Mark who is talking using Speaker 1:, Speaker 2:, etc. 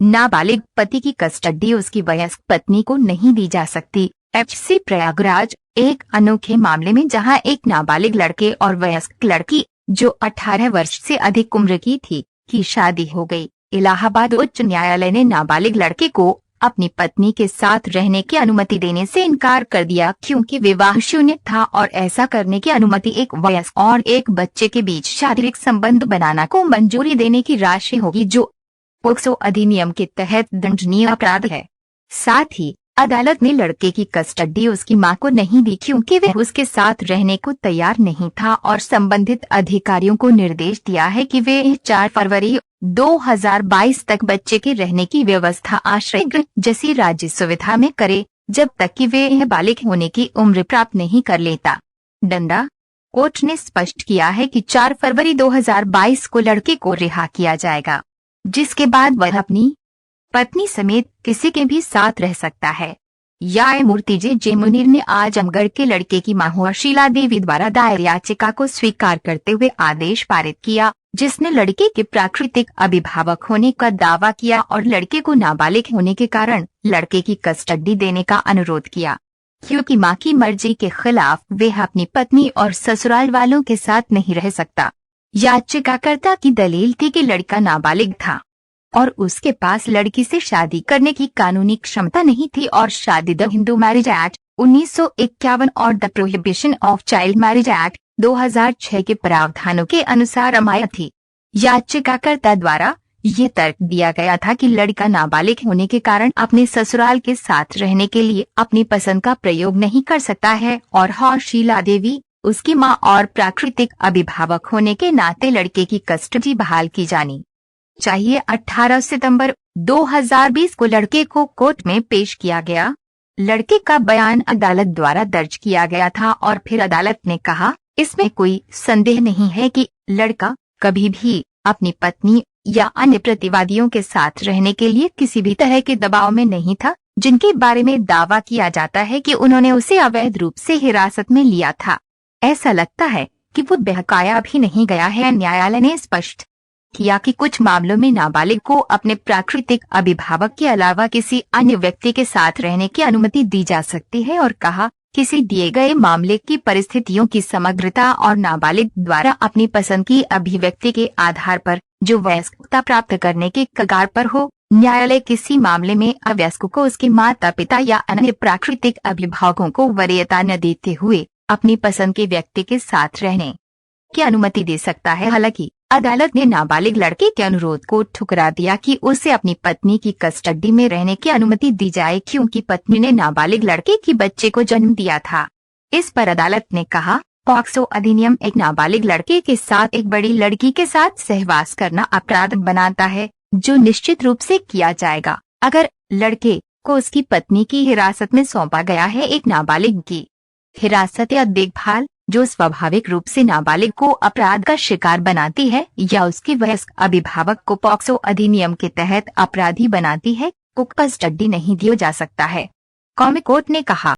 Speaker 1: नाबालिग पति की कस्टडी उसकी वयस्क पत्नी को नहीं दी जा सकती। एफसी प्रयागराज। एक अनोखे मामले में जहां एक नाबालिग लड़के और वयस्क लड़की जो 18 वर्ष से अधिक उम्र की थी की शादी हो गई। इलाहाबाद उच्च न्यायालय ने नाबालिग लड़के को अपनी पत्नी के साथ रहने की अनुमति देने से इनकार कर दिया क्योंकि विवाह शून्य था और ऐसा करने की अनुमति एक वयस्क और एक बच्चे के बीच शारीरिक संबंध बनाना को मंजूरी देने की राशि होगी, जो पोक्सो अधिनियम के तहत दंडनीय अपराध है। साथ ही अदालत ने लड़के की कस्टडी उसकी मां को नहीं दी क्योंकि वह उसके साथ रहने को तैयार नहीं था और संबंधित अधिकारियों को निर्देश दिया है कि वे 4 फरवरी 2022 तक बच्चे के रहने की व्यवस्था आश्रय गृह जैसी राज्य सुविधा में करे जब तक कि वे बालिग होने की उम्र प्राप्त नहीं कर लेता। डंडा। कोर्ट ने स्पष्ट किया है कि 4 फरवरी 2022 को लड़के को रिहा किया जाएगा, जिसके बाद वह अपनी पत्नी समेत किसी के भी साथ रह सकता है। न्यायमूर्ति जे मुनीर ने आजमगढ़ के लड़के की मां शीला देवी द्वारा दायर याचिका को स्वीकार करते हुए आदेश पारित किया, जिसने लड़के के प्राकृतिक अभिभावक होने का दावा किया और लड़के को नाबालिग होने के कारण लड़के की कस्टडी देने का अनुरोध किया, क्योंकि मां की मर्जी के खिलाफ वह अपनी पत्नी और ससुराल वालों के साथ नहीं रह सकता। याचिकाकर्ता की दलील थी कि लड़का नाबालिग था और उसके पास लड़की से शादी करने की कानूनी क्षमता नहीं थी और शादी द हिंदू मैरिज एक्ट 1951 और the prohibition of child marriage act 2006 के प्रावधानों के अनुसार अमान्य थी। याचिकाकर्ता द्वारा ये तर्क दिया गया था कि लड़का नाबालिग होने के कारण अपने ससुराल के साथ रहने के लिए अपनी पसंद का प्रयोग नहीं कर सकता है और शीला देवी उसकी मां और प्राकृतिक अभिभावक होने के नाते लड़के की कस्टडी बहाल की जानी चाहिए। 18 सितंबर 2020 को लड़के को कोर्ट में पेश किया गया। लड़के का बयान अदालत द्वारा दर्ज किया गया था और फिर अदालत ने कहा, इसमें कोई संदेह नहीं है कि लड़का कभी भी अपनी पत्नी या अन्य प्रतिवादियों के साथ रहने के लिए किसी भी तरह के दबाव में नहीं था, जिनके बारे में दावा किया जाता है कि उन्होंने उसे अवैध रूप से हिरासत में लिया था। ऐसा लगता है कि वो बहकाया भी नहीं गया है। न्यायालय ने स्पष्ट किया कि कुछ मामलों में नाबालिग को अपने प्राकृतिक अभिभावक के अलावा किसी अन्य व्यक्ति के साथ रहने की अनुमति दी जा सकती है और कहा, किसी दिए गए मामले की परिस्थितियों की समग्रता और नाबालिग द्वारा अपनी पसंद की अभिव्यक्ति के आधार पर जो वयस्कता प्राप्त करने के कगार पर हो, न्यायालय किसी मामले में अवयस्क को उसके माता पिता या अन्य प्राकृतिक अभिभावकों को वरीयता न देते हुए अपनी पसंद के व्यक्ति के साथ रहने की अनुमति दे सकता है। हालांकि अदालत ने नाबालिग लड़के के अनुरोध को ठुकरा दिया कि उसे अपनी पत्नी की कस्टडी में रहने की अनुमति दी जाए क्योंकि पत्नी ने नाबालिग लड़के की बच्चे को जन्म दिया था। इस पर अदालत ने कहा, पॉक्सो अधिनियम एक नाबालिग लड़के के साथ एक बड़ी लड़की के साथ सहवास करना अपराध बनाता है, जो निश्चित रूप से किया जाएगा अगर लड़के को उसकी पत्नी की हिरासत में सौंपा गया है। एक नाबालिग की हिरासत या देखभाल जो स्वाभाविक रूप से नाबालिग को अपराध का शिकार बनाती है या उसके वयस्क अभिभावक को पॉक्सो अधिनियम के तहत अपराधी बनाती है, को कस्टडी नहीं दिया जा सकता है। कोर्ट ने कहा।